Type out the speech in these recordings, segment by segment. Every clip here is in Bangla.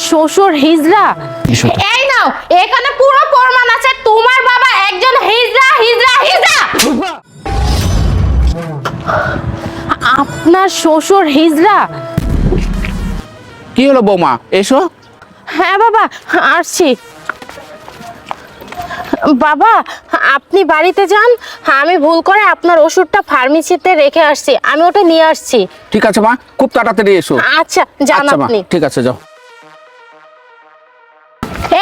শ্বশুর হিজড়া? এই নাও, এখানে পুরো প্রমাণ আছে তোমার বাবা একজন হিজড়া হিজড়া হিজড়া। আপনার শ্বশুর হিজড়া? কি হলো বৌমা, এসো। হ্যাঁ বাবা, আসছি। বাবা, আপনি বাড়িতে যান, আমি ভুল করে আপনার ওষুধটা ফার্মেসিতে রেখে আসছি, আমি ওটা নিয়ে আসছি। ঠিক আছে মা, খুব তাড়াতাড়ি এসো। আচ্ছা যান আচ্ছা মা, আপনি। ঠিক আছে, যাও।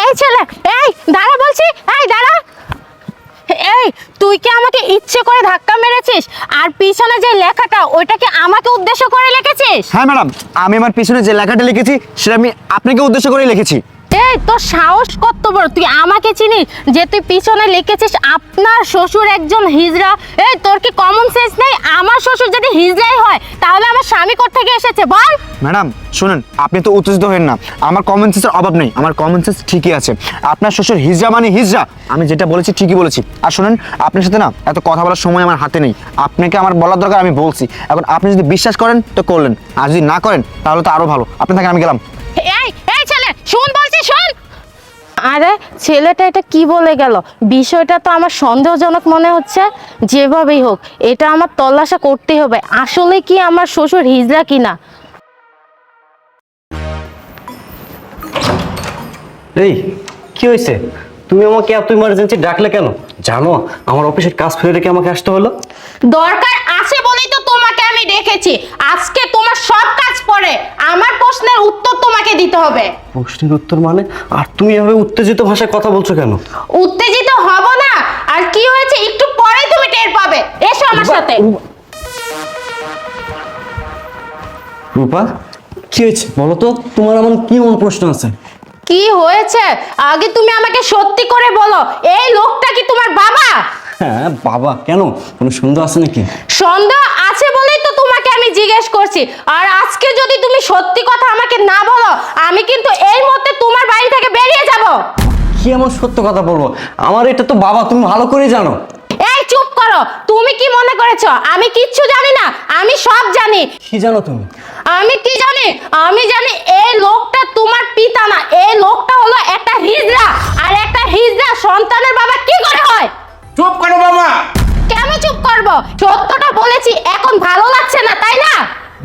এই ছেলে, এই দাঁড়া বলছি, এই দাঁড়া। এই তুই কি আমাকে ইচ্ছে করে ধাক্কা মেরেছিস? আর পিছনে যে লেখাটা, ওইটা কি আমাকে উদ্দেশ্য করে লিখেছিস? হ্যাঁ ম্যাডাম, আমি আমার পিছনে যে লেখাটা লিখেছি সেটা আমি আপনাকে উদ্দেশ্য করে লিখেছি। এই তোর সাহস কত বড়, তুই আমাকে চিনিস যে তুই পিছনে লিখেছিস আপনার শ্বশুর একজন হিজড়া? এই তোর কি কমন সেন্স নেই? আমার শ্বশুর যদি হিজড়াই হয় তাহলে আমার স্বামী কোথা থেকে এসেছে বল? ম্যাডাম শুনুন, আপনি তো উত্তেজিত হন না, আমার কমন সেন্সের অভাব নেই, আমার কমন সেন্স ঠিকই আছে। আপনার শ্বশুর হিজড়া মানে হিজড়া, আমি যেটা বলেছি ঠিকই বলেছি। আর শুনুন, আপনার সাথে না এত কথা বলার সময় আমার হাতে নেই, আপনাকে আমার বলার দরকার, আমি বলছি। এখন আপনি যদি বিশ্বাস করেন তো করলেন, আর যদি না করেন তাহলে তো আরো ভালো। আপনি থাকেন, আমি গেলাম। এই এই ছেলে শুন বলছি, শুন। আরে ছেলেটা এটা কি বলে গেল? বিষয়টা তো আমার সন্দেহজনক মনে হচ্ছে। যেভাবেই হোক এটা আমার তল্লাশা করতেই হবে, আসলে কি আমার শ্বশুর হিজড়া কিনা। এই কি হয়েছে? তুমি আমাকে এত ইমার্জেন্সি ডাকলে কেন? জানো আমার অফিসের কাজ ফেলে রেখে আমাকে আসতে হলো। দরকার আছে বলেই তো তোমাকে আমি ডেকেছি। আজকে তোমার সব কাজ পড়ে, আমার প্রশ্নের উত্তর তোমাকে দিতে হবে। প্রশ্নের উত্তর মানে? আর তুমি এভাবে উত্তেজিত ভাষায় কথা বলছো কেন? উত্তেজিত হব না? আর কি হয়েছে একটু পরেই তুমি টের পাবে, এসো আমার সাথে। রূপা, কি হয়েছে বলো তো? তোমার এমন কি এমন প্রশ্ন আছে? কি হয়েছে আগে তুমি আমাকে সত্যি করে বলো, এই লোকটা কি তোমার বাবা? হ্যাঁ বাবা। কেন, কোনো সন্দেহ আছে নাকি? সন্দেহ আছে বলেই তো তোমাকে আমি জিজ্ঞেস করছি। আর আজকে যদি তুমি সত্যি কথা আমাকে না বলো, আমি কিন্তু এই মুহূর্তে তোমার বাড়ি থেকে বেরিয়ে যাব। কি এমন সত্য কথা বলবো? আমার এটা তো বাবা, তুমি ভালো করেই জানো। এই চুপ করো, তুমি কি মনে করেছো আমি কিচ্ছু জানি না? আমি সব জানি। কি জানো তুমি? আমি কি জানি? আমি জানি এই লোকটা তোমার পিতা না, এই লোকটা হলো একটা হিজড়া। আর একটা হিজড়া সন্তানের বাবা কি করে হয়? চুপ করো বাবা। কেন চুপ করবো? সত্যটা বলেছি, এখন ভালো লাগছে না তাই না?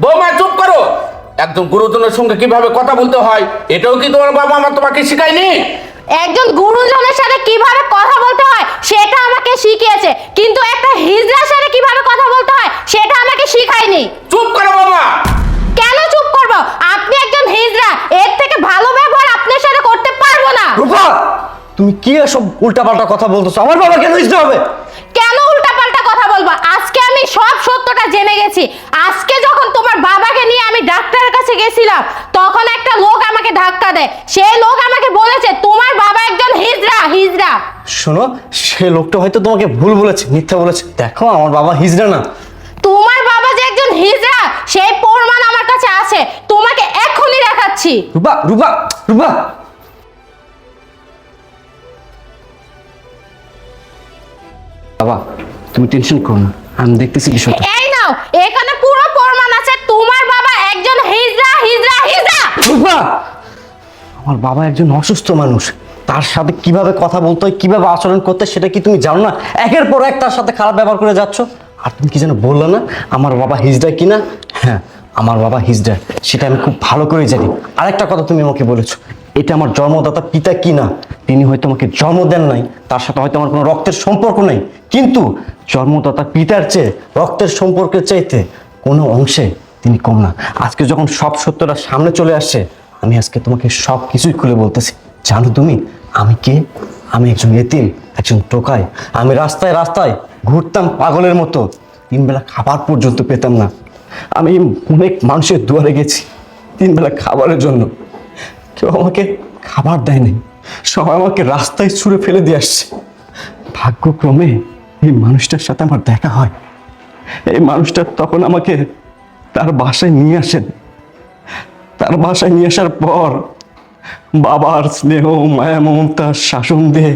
বৌমা চুপ করো। একদম গুরুজনের সঙ্গে কিভাবে কথা বলতে হয় এটাও কি তোমার বাবা মা তোমাকে শেখায়নি? একজন গুরুজনের সাথে কিভাবে কথা বলতে হয় সেটা আমাকে শিখিয়েছে, কিন্তু একটা হিজড়ার সাথে কিভাবে কথা বলতে হয় সেটা আমাকে শিখায়নি। চুপ করো বাবা। কেন চুপ করব? আপনি একজন হিজড়া, এর থেকে ভালো ব্যবহার আপনার সাথে করতে পারবো না। রূপা, তুমি কি এসব উল্টাপাল্টা কথা বলতেছো? আমার বাবা কেন হিজড়া হবে? কেন উল্টাপাল্টা কথা বলবো? আজকে আমি সব সত্যটা জেনে গেছি। আজকে যখন তোমার বাবাকে নিয়ে আমি ডাক্তারের কাছে গেছিলাম, তখন একটা লোক আমাকে ধাক্কা দেয়। সেই লোক আমাকে বলেছে তোমার বাবা একজন হিজড়া হিজড়া। শোনো, সে লোকটা হয়তো তোমাকে ভুল বলেছে, মিথ্যা বলেছে। দেখো আমার বাবা হিজড়া না। তোমার বাবা যে একজন হিজড়া সেই প্রমাণ আমার কাছে আছে, তোমাকে এখনই দেখাচ্ছি। রূপা, রূপা, রূপা। বাবা তুমি টেনশন করো না, আমি দেখতেছি বিষয়টা। এই নাও, এখানে পুরো প্রমাণ আছে তোমার বাবা একজন হিজড়া হিজড়া হিজড়া। রূপা, আমার বাবা একজন অসুস্থ মানুষ, তার সাথে কিভাবে কথা বলতে হয়, কিভাবে আচরণ করতে হয় সেটা কি তুমি জানো না? একের পর এক তার সাথে খারাপ ব্যবহার করে যাচ্ছ। আর তুমি কি যেন বললে না আমার বাবা হিজড়া কিনা? হ্যাঁ, আমার বাবা হিজড়া, সেটা আমি খুব ভালো করে জানি। আরেকটা কথা তুমি আমাকে বলেছো, এটা আমার জন্মদাতা পিতা কিনা। তিনি হয়তো আমাকে জন্ম দেন নাই, তার সাথে হয়তো আমার কোনো রক্তের সম্পর্ক নেই, কিন্তু জন্মদাতা পিতার চেয়ে রক্তের সম্পর্কের চাইতে কোনো অংশে তিনি কম না। আজকে যখন সব সত্যটা সামনে চলে আসছে, আমি আজকে তোমাকে সব কিছুই খুলে বলতেছি। জানো তুমি আমি কে? আমি একজন এতিম, একজন টোকাই। আমি রাস্তায় রাস্তায় ঘুরতাম পাগলের মতো, 3 বেলা খাবার পর্যন্ত পেতাম না। আমি অনেক মানুষের দুয়ারে গেছি 3 বেলা খাবারের জন্য, কেউ আমাকে খাবার দেয়নি, সবাই আমাকে রাস্তায় ছুঁড়ে ফেলে দিয়ে আসছে। ভাগ্যক্রমে এই মানুষটার সাথে আমার দেখা হয়। এই মানুষটা তখন আমাকে তার বাসায় নিয়ে আসেন। তার বাসায় নিয়ে আসার পর বাবার স্নেহ, মায়া, মমতা, শাসন দিয়ে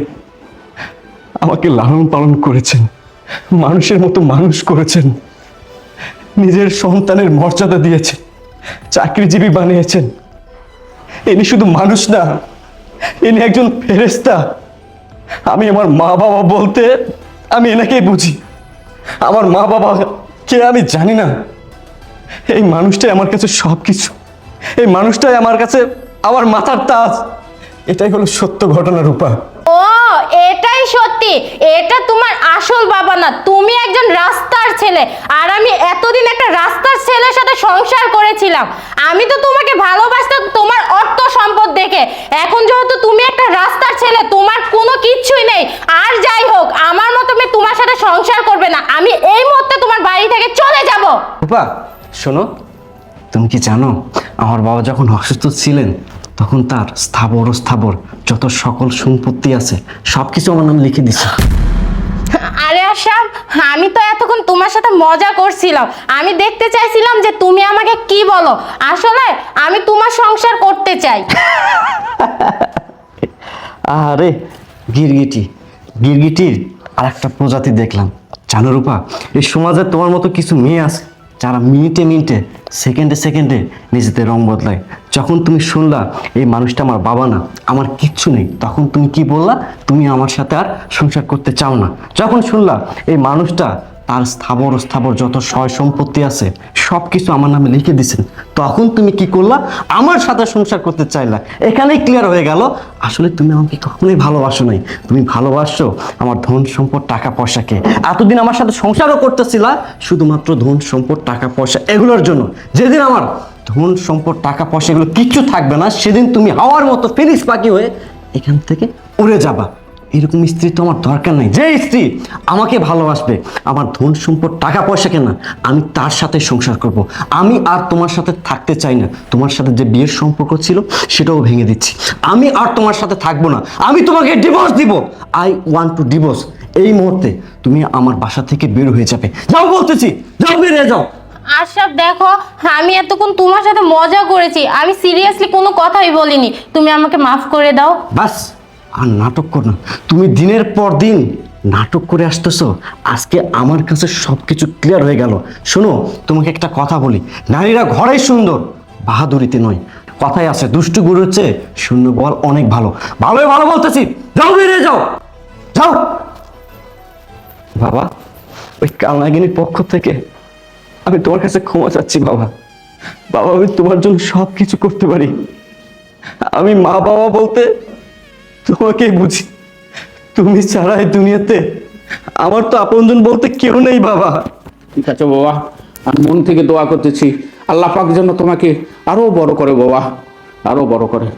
আমাকে লালন পালন করেছেন, মানুষের মতো মানুষ করেছেন, নিজের সন্তানের মর্যাদা দিয়েছেন, চাকরিজীবী বানিয়েছেন। ইনি শুধু মানুষ না, ইনি একজন ফেরেশতা। আমি আমার মা বাবা বলতে আমি এনাকেই বুঝি। আমার মা বাবা কে আমি জানি না। এই মানুষটাই আমার কাছে সব কিছু। এই মানুষটাই আমার কাছে আমার মাথার তাজ। এটাই হলো সত্য ঘটনা রূপা। ও এটাই সত্যি, এটা তোমার আসল বাবা না, তুমি একজন রাস্তার ছেলে। আর আমি এতদিন একটা রাস্তার ছেলের সাথে সংসার করেছিলাম। আমি তো তোমাকে ভালোবাসতাম তোমার অর্থ সম্পদ দেখে। এখন যেহেতু তুমি একটা রাস্তার ছেলে, তোমার কোনো কিচ্ছুই নেই। আর যাই হোক, আমার মতো মেয়ে তোমার সাথে সংসার করবে না। আমি এই মুহূর্তে তোমার বাড়ি থেকে চলে যাব। রূপা শোনো, তুমি কি জানো আমার বাবা যখন অসুস্থ ছিলেন তখন তার স্থাবর যত সকল সম্পত্তি আছে সবকিছু আমার নাম লিখে দিছে। আরে আশরাফ, আমি তো এতক্ষণ তোমার সাথে মজা করছিলাম। আমি দেখতে চাইছিলাম যে তুমি আমাকে কি বলো। আসলে আমি তোমার সংসার করতে চাই। আরে গিরগিটির আর একটা প্রজাতি দেখলাম জানো রূপা, এই সমাজে তোমার মতো কিছু মেয়ে আছে যারা মিনিটে সেকেন্ডে নিজেদের রং বদলায়। যখন তুমি শুনলা এই মানুষটা আমার বাবা না, আমার কিচ্ছু নেই, তখন তুমি কি বললা? তুমি আমার সাথে আর সংসার করতে চাও না। যখন শুনলা এই মানুষটা তার স্থাবর যত সয় সম্পত্তি আছে সব কিছু আমার নামে লিখে দিছেন, তখন তুমি কি করলা? আমার সাথে সংসার করতে চাইলা। এখানেই ক্লিয়ার হয়ে গেল আসলে তুমি আমাকে কখনোই ভালোবাসো নাই। তুমি ভালোবাসো আমার ধন সম্পদ টাকা পয়সাকে। এতদিন আমার সাথে সংসারও করতেছিলা শুধুমাত্র ধন সম্পদ টাকা পয়সা এগুলোর জন্য। যেদিন আমার ধন সম্পদ টাকা পয়সা এগুলো কিচ্ছু থাকবে না, সেদিন তুমি হাওয়ার মতো ফিনিক্স পাখি হয়ে এখান থেকে উড়ে যাবা। এরকম স্ত্রী তো আমার দরকার নাই। যে স্ত্রী আমাকে ভালোবাসবে, আমার ধন সম্পদ টাকা পয়সা কেনা, আমি তার সাথে সংসার করব। আমি আর তোমার সাথে থাকতে চাই না। তোমার সাথে যে বিয়ের সম্পর্ক ছিল সেটাও ভেঙে দিচ্ছি। আমি আর তোমার সাথে থাকবো না। আমি তোমাকে ডিভোর্স দিব। I want to divorce. এই মুহূর্তে তুমি আমার বাসা থেকে বের হয়ে যাবে। যাও বলতেছি, যাও, বেরিয়ে যাও। আশরাফ দেখো, আমি এতক্ষণ তোমার সাথে মজা করেছি, আমি সিরিয়াসলি কোনো কথাই বলিনি। তুমি আমাকে মাফ করে দাও। বাস, আর নাটক কর না। তুমি দিনের পর দিন নাটক করে আসতেছো। আজকে আমার কাছে সবকিছু ক্লিয়ার হয়ে গেল। শোনো, তোমাকে একটা কথা বলি, নারীরা ঘরেই সুন্দর, বাহাদুরিতে নয়। কথাই আছে, দুষ্টু গরুর চেয়ে শূন্য বল অনেক ভালো। ভালো বলতেছি, যাও, বেরিয়ে যাও, যাও। বাবা, ওই কালনাগিনীর পক্ষ থেকে আমি তোমার কাছে ক্ষমা চাচ্ছি বাবা। আমি তোমার জন্য সব কিছু করতে পারি। আমি মা বাবা বলতে তোমাকেই বুঝি। তুমি ছাড়া এই দুনিয়াতে আমার তো আপনজন বলতে কেউ নেই বাবা। ঠিক আছে বাবা, আমি মন থেকে দোয়া করতেছি আল্লাহ পাক যেন তোমাকে আরো বড় করে বাবা, আরো বড় করে।